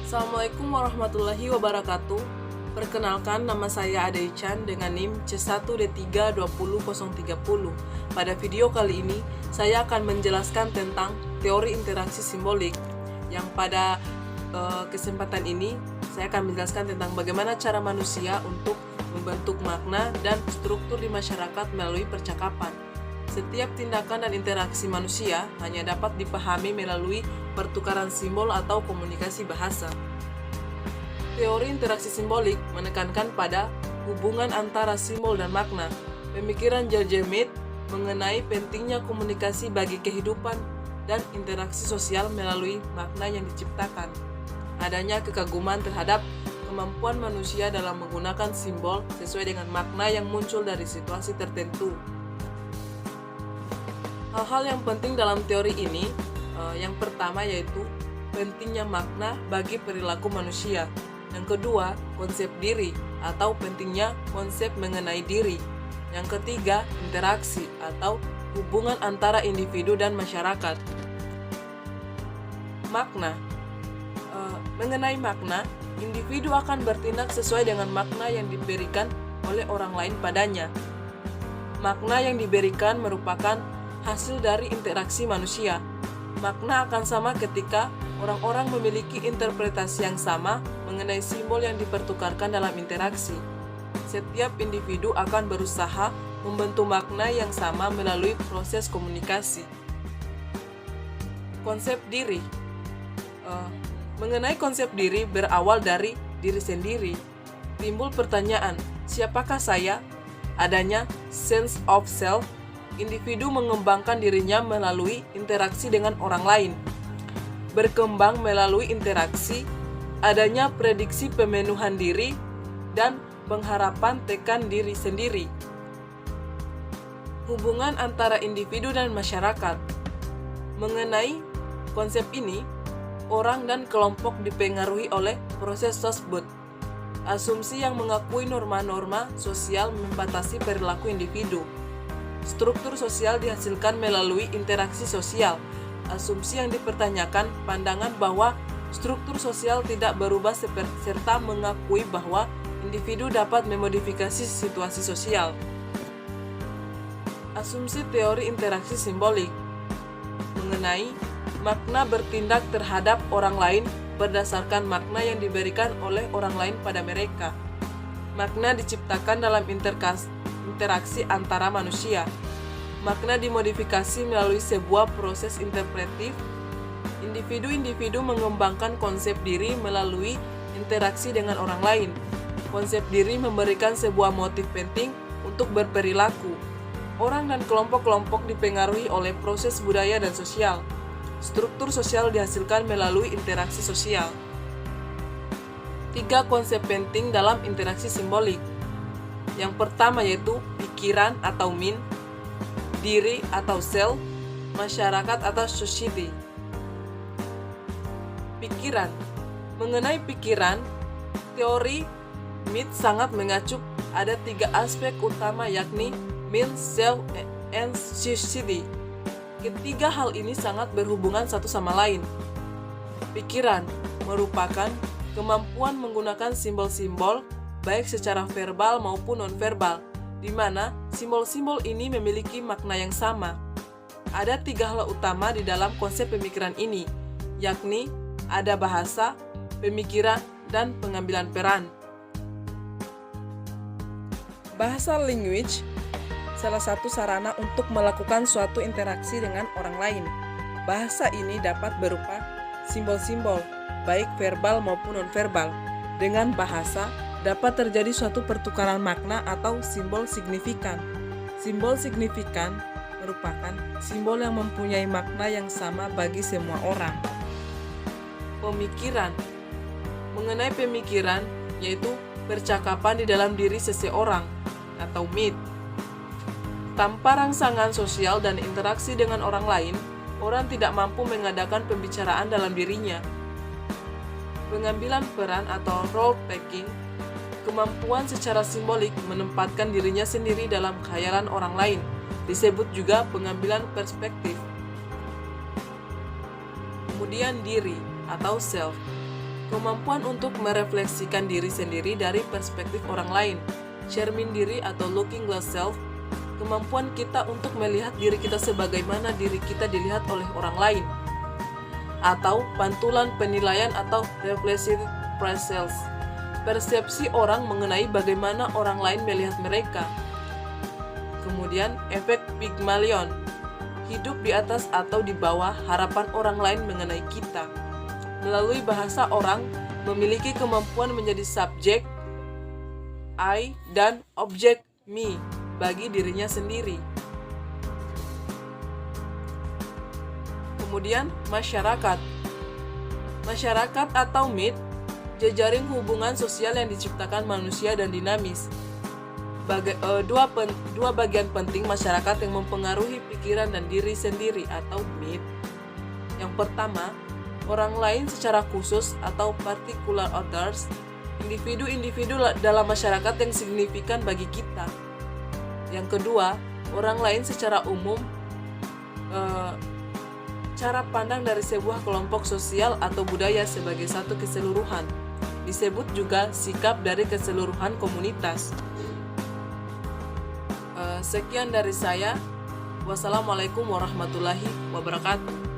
Assalamualaikum warahmatullahi wabarakatuh. Perkenalkan, nama saya Ade Chan dengan NIM C1D3200030. Pada video kali ini, saya akan menjelaskan tentang teori interaksi simbolik. Yang pada kesempatan ini, saya akan menjelaskan tentang bagaimana cara manusia untuk membentuk makna dan struktur di masyarakat melalui percakapan. Setiap tindakan dan interaksi manusia hanya dapat dipahami melalui pertukaran simbol atau komunikasi bahasa. Teori interaksi simbolik menekankan pada hubungan antara simbol dan makna. Pemikiran J.J. Mead mengenai pentingnya komunikasi bagi kehidupan dan interaksi sosial melalui makna yang diciptakan. Adanya kekaguman terhadap kemampuan manusia dalam menggunakan simbol sesuai dengan makna yang muncul dari situasi tertentu. Hal-hal yang penting dalam teori ini, yang pertama yaitu pentingnya makna bagi perilaku manusia. Yang kedua, konsep diri atau pentingnya konsep mengenai diri. Yang ketiga, interaksi atau hubungan antara individu dan masyarakat. Makna. Mengenai makna, individu akan bertindak sesuai dengan makna yang diberikan oleh orang lain padanya. Makna yang diberikan merupakan hasil dari interaksi manusia. Makna akan sama ketika orang-orang memiliki interpretasi yang sama mengenai simbol yang dipertukarkan dalam interaksi. Setiap individu akan berusaha membentuk makna yang sama melalui proses komunikasi. Konsep diri. Mengenai konsep diri berawal dari diri sendiri. Timbul pertanyaan, siapakah saya? Adanya sense of self. Individu mengembangkan dirinya melalui interaksi dengan orang lain. Berkembang melalui interaksi, adanya prediksi pemenuhan diri, dan pengharapan tekan diri sendiri. Hubungan antara individu dan masyarakat. Mengenai konsep ini, orang dan kelompok dipengaruhi oleh proses tersebut. Asumsi yang mengakui norma-norma sosial membatasi perilaku individu. Struktur sosial dihasilkan melalui interaksi sosial. Asumsi yang dipertanyakan pandangan bahwa struktur sosial tidak berubah serta mengakui bahwa individu dapat memodifikasi situasi sosial. Asumsi teori interaksi simbolik mengenai makna bertindak terhadap orang lain berdasarkan makna yang diberikan oleh orang lain pada mereka. Makna diciptakan dalam interaksi antara manusia. Makna dimodifikasi melalui sebuah proses interpretif. Individu-individu mengembangkan konsep diri melalui interaksi dengan orang lain. Konsep diri memberikan sebuah motif penting untuk berperilaku. Orang dan kelompok-kelompok dipengaruhi oleh proses budaya dan sosial. Struktur sosial dihasilkan melalui interaksi sosial. 3 konsep penting dalam interaksi simbolik. Yang pertama yaitu pikiran atau min, diri atau self, masyarakat atau society. Pikiran. Mengenai pikiran, teori Mead sangat mengacu ada 3 aspek utama yakni min, self, and society. Ketiga hal ini sangat berhubungan satu sama lain. Pikiran merupakan kemampuan menggunakan simbol-simbol baik secara verbal maupun nonverbal, di mana simbol-simbol ini memiliki makna yang sama. Ada 3 hal utama di dalam konsep pemikiran ini, yakni ada bahasa, pemikiran, dan pengambilan peran. Bahasa language salah satu sarana untuk melakukan suatu interaksi dengan orang lain. Bahasa ini dapat berupa simbol-simbol, baik verbal maupun nonverbal. Dengan bahasa, dapat terjadi suatu pertukaran makna atau simbol signifikan. Simbol signifikan merupakan simbol yang mempunyai makna yang sama bagi semua orang. Pemikiran. Mengenai pemikiran, yaitu percakapan di dalam diri seseorang atau Mead. Tanpa rangsangan sosial dan interaksi dengan orang lain, orang tidak mampu mengadakan pembicaraan dalam dirinya. Pengambilan peran atau role taking, kemampuan secara simbolik menempatkan dirinya sendiri dalam khayalan orang lain, disebut juga pengambilan perspektif. Kemudian diri atau self. Kemampuan untuk merefleksikan diri sendiri dari perspektif orang lain, cermin diri atau looking glass self, kemampuan kita untuk melihat diri kita sebagaimana diri kita dilihat oleh orang lain, atau pantulan penilaian atau reflexive appraisals, persepsi orang mengenai bagaimana orang lain melihat mereka. Kemudian efek Pygmalion, hidup di atas atau di bawah harapan orang lain mengenai kita. Melalui bahasa orang memiliki kemampuan menjadi subjek I dan objek me bagi dirinya sendiri. Kemudian masyarakat. Masyarakat atau myth, jejaring hubungan sosial yang diciptakan manusia dan dinamis. Dua bagian penting masyarakat yang mempengaruhi pikiran dan diri sendiri atau myth. Yang pertama, orang lain secara khusus atau particular others, individu-individu dalam masyarakat yang signifikan bagi kita. Yang kedua, orang lain secara umum, cara pandang dari sebuah kelompok sosial atau budaya sebagai satu keseluruhan. Disebut juga sikap dari keseluruhan komunitas. Sekian dari saya. Wassalamualaikum warahmatullahi wabarakatuh.